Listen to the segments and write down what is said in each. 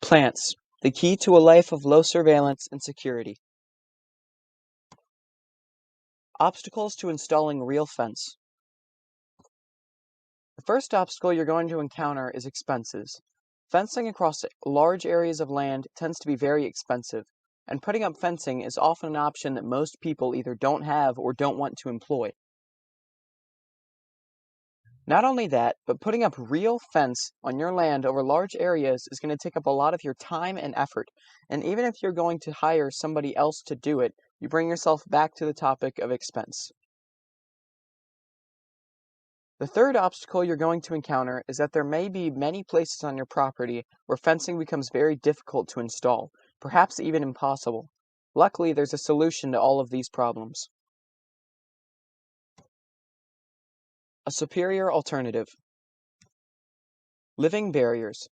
Plants, the key to a life of low surveillance and security. Obstacles to installing real fence. The first obstacle you're going to encounter is expenses. Fencing across large areas of land tends to be very expensive, and putting up fencing is often an option that most people either don't have or don't want to employ. Not only that, but putting up real fence on your land over large areas is going to take up a lot of your time and effort. And even if you're going to hire somebody else to do it, you bring yourself back to the topic of expense. The third obstacle you're going to encounter is that there may be many places on your property where fencing becomes very difficult to install, perhaps even impossible. Luckily, there's a solution to all of these problems. A superior alternative. Living barriers.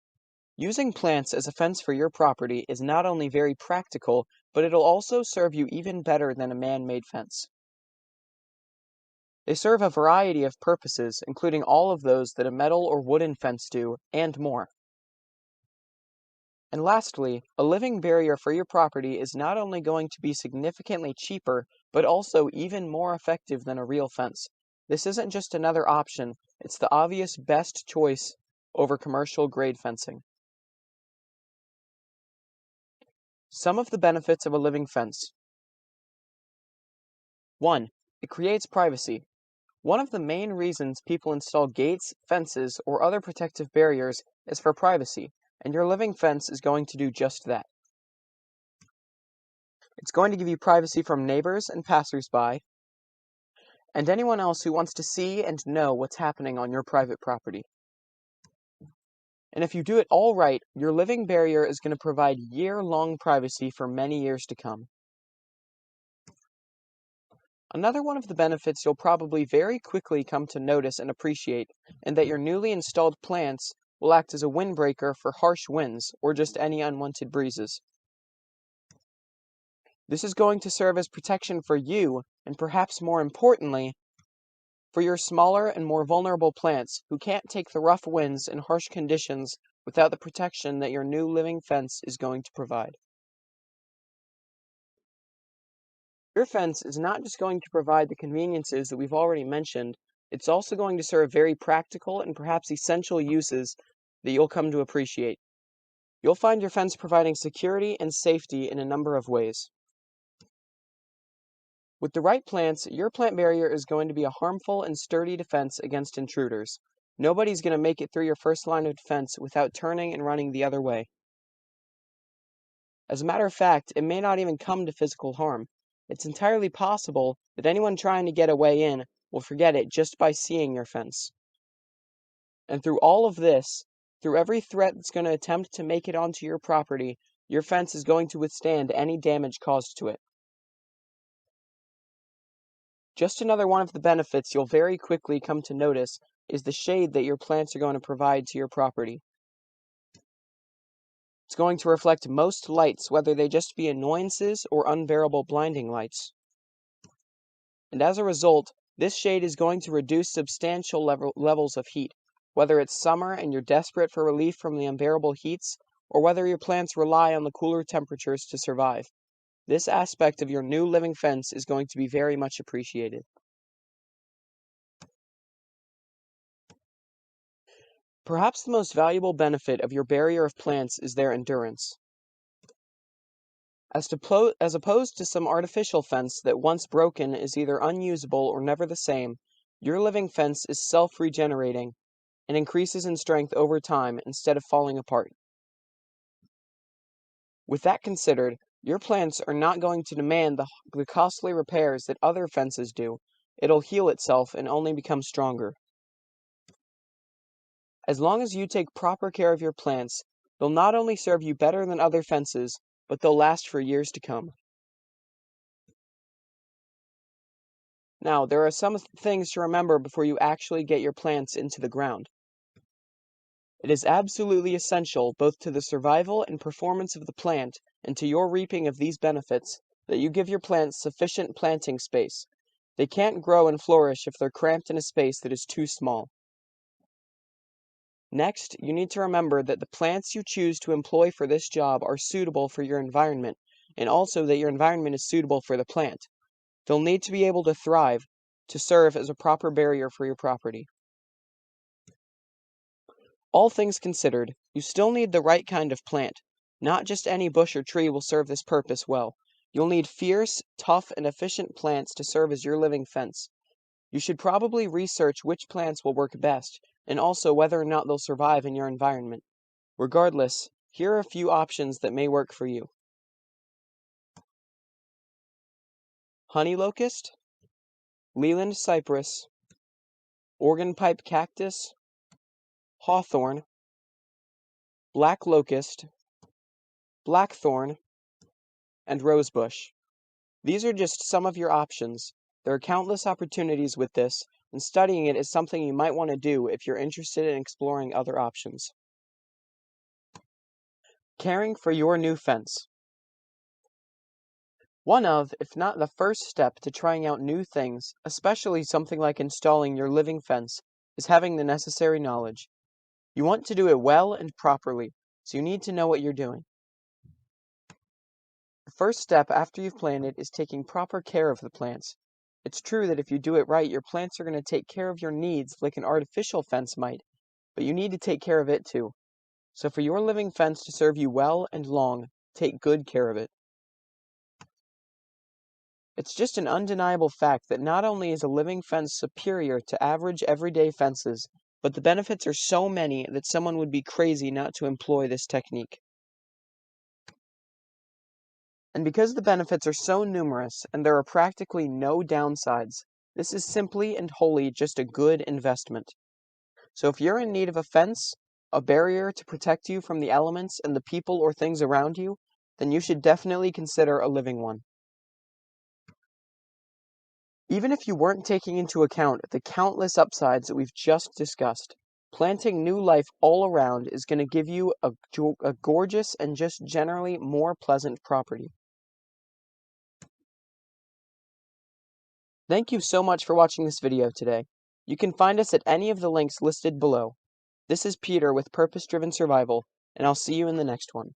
Using plants as a fence for your property is not only very practical, but it'll also serve you even better than a man-made fence. They serve a variety of purposes, including all of those that a metal or wooden fence do, and more. And lastly, a living barrier for your property is not only going to be significantly cheaper, but also even more effective than a real fence. This isn't just another option, it's the obvious best choice over commercial grade fencing. Some of the benefits of a living fence. 1. It creates privacy. One of the main reasons people install gates, fences, or other protective barriers is for privacy, and your living fence is going to do just that. It's going to give you privacy from neighbors and passersby, and anyone else who wants to see and know what's happening on your private property. And if you do it all right, your living barrier is going to provide year-long privacy for many years to come. Another one of the benefits you'll probably very quickly come to notice and appreciate, and that your newly installed plants will act as a windbreaker for harsh winds or just any unwanted breezes. This is going to serve as protection for you, and perhaps more importantly, for your smaller and more vulnerable plants who can't take the rough winds and harsh conditions without the protection that your new living fence is going to provide. Your fence is not just going to provide the conveniences that we've already mentioned, it's also going to serve very practical and perhaps essential uses that you'll come to appreciate. You'll find your fence providing security and safety in a number of ways. With the right plants, your plant barrier is going to be a harmful and sturdy defense against intruders. Nobody's going to make it through your first line of defense without turning and running the other way. As a matter of fact, it may not even come to physical harm. It's entirely possible that anyone trying to get a way in will forget it just by seeing your fence. And through all of this, through every threat that's going to attempt to make it onto your property, your fence is going to withstand any damage caused to it. Just another one of the benefits you'll very quickly come to notice is the shade that your plants are going to provide to your property. It's going to reflect most lights, whether they just be annoyances or unbearable blinding lights. And as a result, this shade is going to reduce substantial levels of heat, whether it's summer and you're desperate for relief from the unbearable heats, or whether your plants rely on the cooler temperatures to survive. This aspect of your new living fence is going to be very much appreciated. Perhaps the most valuable benefit of your barrier of plants is their endurance. As opposed to some artificial fence that once broken is either unusable or never the same, your living fence is self-regenerating and increases in strength over time instead of falling apart. With that considered, your plants are not going to demand the costly repairs that other fences do. It'll heal itself and only become stronger. As long as you take proper care of your plants, they'll not only serve you better than other fences, but they'll last for years to come. Now, there are some things to remember before you actually get your plants into the ground. It is absolutely essential, both to the survival and performance of the plant, and to your reaping of these benefits, that you give your plants sufficient planting space. They can't grow and flourish if they're cramped in a space that is too small. Next, you need to remember that the plants you choose to employ for this job are suitable for your environment, and also that your environment is suitable for the plant. They'll need to be able to thrive to serve as a proper barrier for your property. All things considered, you still need the right kind of plant. Not just any bush or tree will serve this purpose well. You'll need fierce, tough, and efficient plants to serve as your living fence. You should probably research which plants will work best, and also whether or not they'll survive in your environment. Regardless, here are a few options that may work for you. Honey locust, Leland cypress, organ pipe cactus, hawthorn, black locust, blackthorn, and rosebush. These are just some of your options. There are countless opportunities with this, and studying it is something you might want to do if you're interested in exploring other options. Caring for your new fence. One of, if not the first step to trying out new things, especially something like installing your living fence, is having the necessary knowledge. You want to do it well and properly, so you need to know what you're doing. The first step after you've planted is taking proper care of the plants. It's true that if you do it right, your plants are going to take care of your needs like an artificial fence might, but you need to take care of it too. So for your living fence to serve you well and long, take good care of it. It's just an undeniable fact that not only is a living fence superior to average everyday fences, but the benefits are so many that someone would be crazy not to employ this technique. And because the benefits are so numerous and there are practically no downsides, this is simply and wholly just a good investment. So if you're in need of a fence, a barrier to protect you from the elements and the people or things around you, then you should definitely consider a living one. Even if you weren't taking into account the countless upsides that we've just discussed, planting new life all around is going to give you a gorgeous and just generally more pleasant property. Thank you so much for watching this video today. You can find us at any of the links listed below. This is Peter with Purpose Driven Survival, and I'll see you in the next one.